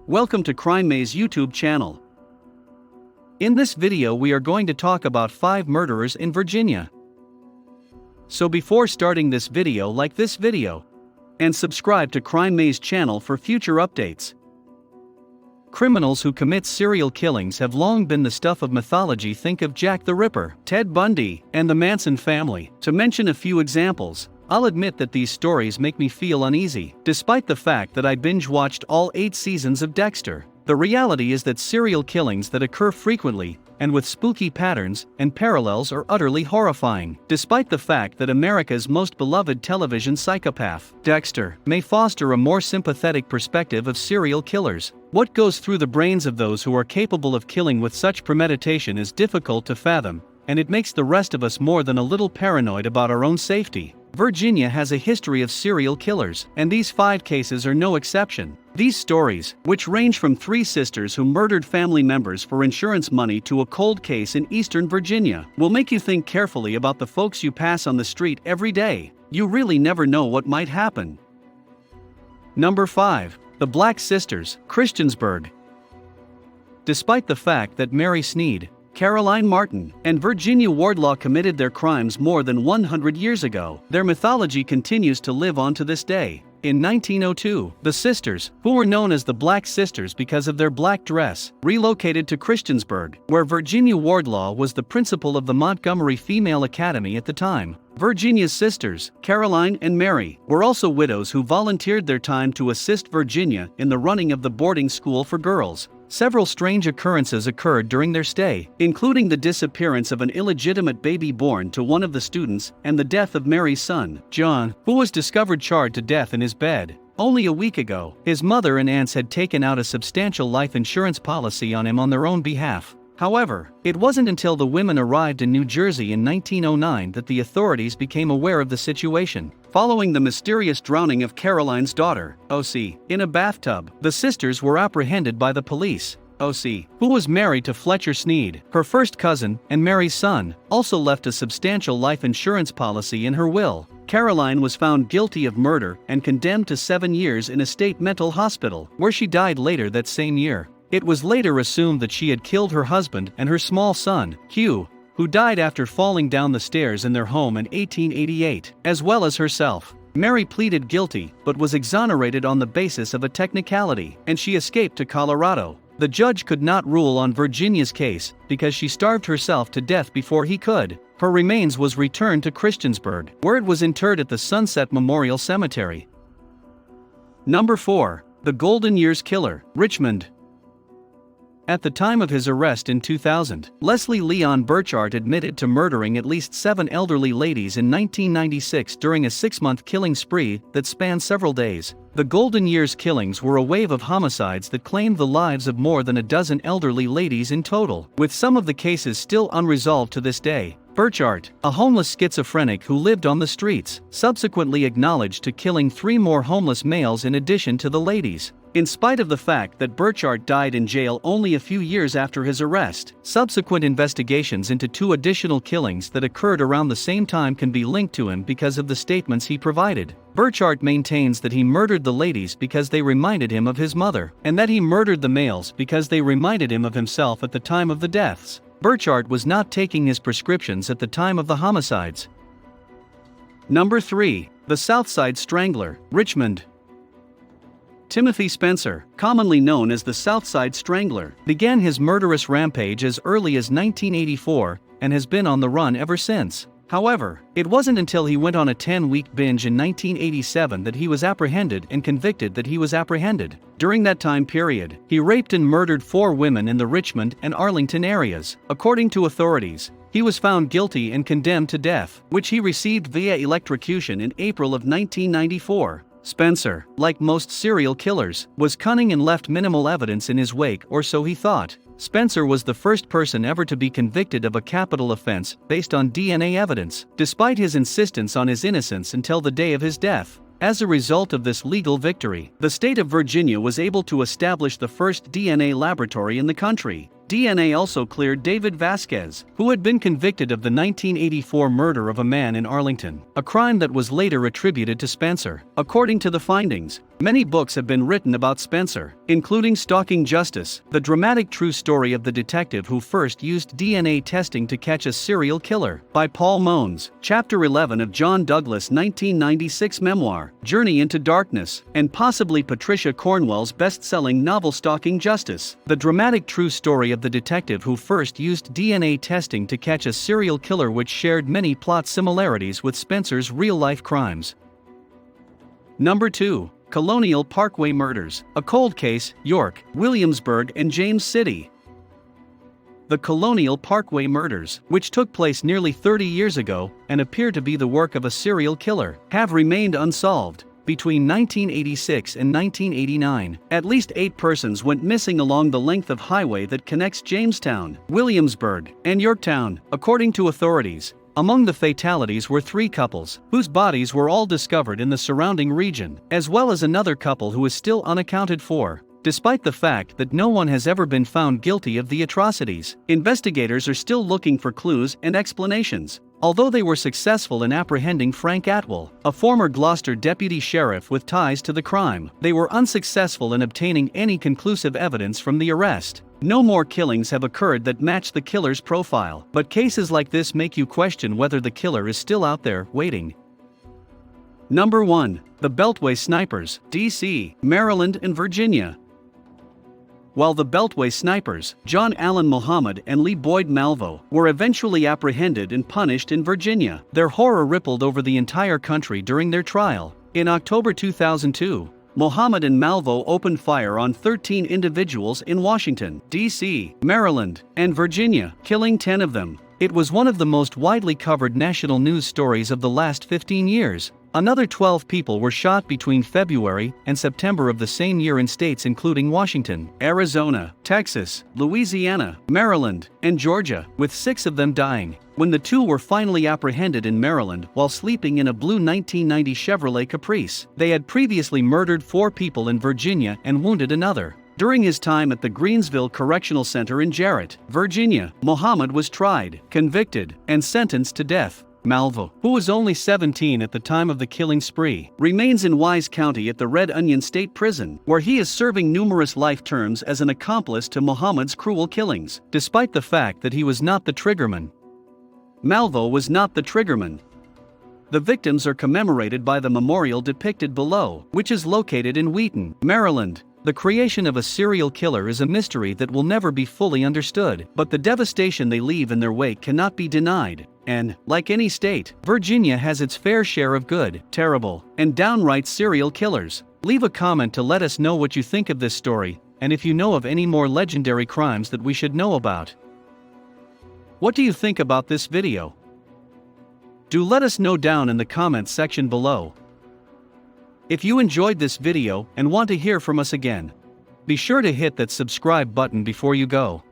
Welcome to Crime Maze YouTube channel. In this video we are going to talk about 5 murderers in Virginia. So before starting this video, like this video and subscribe to Crime Maze channel for future updates. Criminals who commit serial killings have long been the stuff of mythology. Think of Jack the Ripper, Ted Bundy, and the Manson family, to mention a few examples. I'll admit that these stories make me feel uneasy, despite the fact that I binge-watched all 8 seasons of Dexter. The reality is that serial killings that occur frequently, and with spooky patterns and parallels, are utterly horrifying. Despite the fact that America's most beloved television psychopath, Dexter, may foster a more sympathetic perspective of serial killers, what goes through the brains of those who are capable of killing with such premeditation is difficult to fathom, and it makes the rest of us more than a little paranoid about our own safety. Virginia has a history of serial killers, and these 5 cases are no exception. These stories, which range from 3 sisters who murdered family members for insurance money to a cold case in eastern Virginia, will make you think carefully about the folks you pass on the street every day. You really never know what might happen. Number 5. The Black Sisters, Christiansburg. Despite the fact that Mary Sneed, Caroline Martin, and Virginia Wardlaw committed their crimes more than 100 years ago, their mythology continues to live on to this day. In 1902, the sisters, who were known as the Black Sisters because of their black dress, relocated to Christiansburg, where Virginia Wardlaw was the principal of the Montgomery Female Academy at the time. Virginia's sisters, Caroline and Mary, were also widows who volunteered their time to assist Virginia in the running of the boarding school for girls. Several strange occurrences occurred during their stay, including the disappearance of an illegitimate baby born to one of the students and the death of Mary's son, John, who was discovered charred to death in his bed. Only a week ago, his mother and aunts had taken out a substantial life insurance policy on him on their own behalf. However, it wasn't until the women arrived in New Jersey in 1909 that the authorities became aware of the situation. Following the mysterious drowning of Caroline's daughter, O.C., in a bathtub, the sisters were apprehended by the police. O.C., who was married to Fletcher Sneed, her first cousin, and Mary's son, also left a substantial life insurance policy in her will. Caroline was found guilty of murder and condemned to 7 years in a state mental hospital, where she died later that same year. It was later assumed that she had killed her husband and her small son, Hugh, who died after falling down the stairs in their home in 1888, as well as herself. Mary pleaded guilty, but was exonerated on the basis of a technicality, and she escaped to Colorado. The judge could not rule on Virginia's case because she starved herself to death before he could. Her remains was returned to Christiansburg, where it was interred at the Sunset Memorial Cemetery. Number 4. The Golden Years Killer, Richmond. At the time of his arrest in 2000, Leslie Leon Burchard admitted to murdering at least 7 elderly ladies in 1996 during a 6-month killing spree that spanned several days. The Golden Years killings were a wave of homicides that claimed the lives of more than a dozen elderly ladies in total, with some of the cases still unresolved to this day. Burchard, a homeless schizophrenic who lived on the streets, subsequently acknowledged to killing 3 more homeless males in addition to the ladies. In spite of the fact that Burchard died in jail only a few years after his arrest, subsequent investigations into 2 additional killings that occurred around the same time can be linked to him because of the statements he provided. Burchard maintains that he murdered the ladies because they reminded him of his mother, and that he murdered the males because they reminded him of himself at the time of the deaths. Burchard was not taking his prescriptions at the time of the homicides. Number 3. The Southside Strangler, Richmond. Timothy Spencer, commonly known as the Southside Strangler, began his murderous rampage as early as 1984 and has been on the run ever since. However, it wasn't until he went on a 10-week binge in 1987 that he was apprehended and convicted that he was apprehended. During that time period, he raped and murdered 4 women in the Richmond and Arlington areas. According to authorities, he was found guilty and condemned to death, which he received via electrocution in April of 1994. Spencer, like most serial killers, was cunning and left minimal evidence in his wake, or so he thought. Spencer was the first person ever to be convicted of a capital offense based on DNA evidence, despite his insistence on his innocence until the day of his death. As a result of this legal victory, the state of Virginia was able to establish the first DNA laboratory in the country. DNA also cleared David Vasquez, who had been convicted of the 1984 murder of a man in Arlington, a crime that was later attributed to Spencer. According to the findings, Many books have been written about Spencer, including Stalking Justice, the dramatic true story of the detective who first used DNA testing to catch a serial killer, by Paul Mones, Chapter 11 of John Douglas' 1996 memoir, Journey into Darkness, and possibly Patricia Cornwell's best-selling novel Stalking Justice, the dramatic true story of the detective who first used DNA testing to catch a serial killer, which shared many plot similarities with Spencer's real-life crimes. Number 2. Colonial Parkway Murders, a cold case, York, Williamsburg and James City. The Colonial Parkway murders, which took place nearly 30 years ago and appear to be the work of a serial killer, have remained unsolved. Between 1986 and 1989, at least 8 persons went missing along the length of highway that connects Jamestown, Williamsburg, and Yorktown, according to authorities. Among the fatalities were 3 couples, whose bodies were all discovered in the surrounding region, as well as another couple who is still unaccounted for. Despite the fact that no one has ever been found guilty of the atrocities, investigators are still looking for clues and explanations. Although they were successful in apprehending Frank Atwell, a former Gloucester deputy sheriff with ties to the crime, they were unsuccessful in obtaining any conclusive evidence from the arrest. No more killings have occurred that match the killer's profile, but cases like this make you question whether the killer is still out there, waiting. Number 1. The Beltway Snipers, D.C., Maryland and Virginia. While the Beltway Snipers, John Allen Muhammad and Lee Boyd Malvo, were eventually apprehended and punished in Virginia, their horror rippled over the entire country during their trial. In October 2002, Muhammad and Malvo opened fire on 13 individuals in Washington, D.C., Maryland, and Virginia, killing 10 of them. It was one of the most widely covered national news stories of the last 15 years. Another 12 people were shot between February and September of the same year in states including Washington, Arizona, Texas, Louisiana, Maryland, and Georgia, with 6 of them dying. When the 2 were finally apprehended in Maryland while sleeping in a blue 1990 Chevrolet Caprice, they had previously murdered 4 people in Virginia and wounded another. During his time at the Greensville Correctional Center in Jarrett, Virginia, Muhammad was tried, convicted, and sentenced to death. Malvo, who was only 17 at the time of the killing spree, remains in Wise County at the Red Onion State Prison, where he is serving numerous life terms as an accomplice to Muhammad's cruel killings, despite the fact that he was not the triggerman. Malvo was not the triggerman. The victims are commemorated by the memorial depicted below, which is located in Wheaton, Maryland. The creation of a serial killer is a mystery that will never be fully understood, but the devastation they leave in their wake cannot be denied. And, like any state, Virginia has its fair share of good, terrible, and downright serial killers. Leave a comment to let us know what you think of this story, and if you know of any more legendary crimes that we should know about. What do you think about this video? Do let us know down in the comments section below. If you enjoyed this video and want to hear from us again, be sure to hit that subscribe button before you go.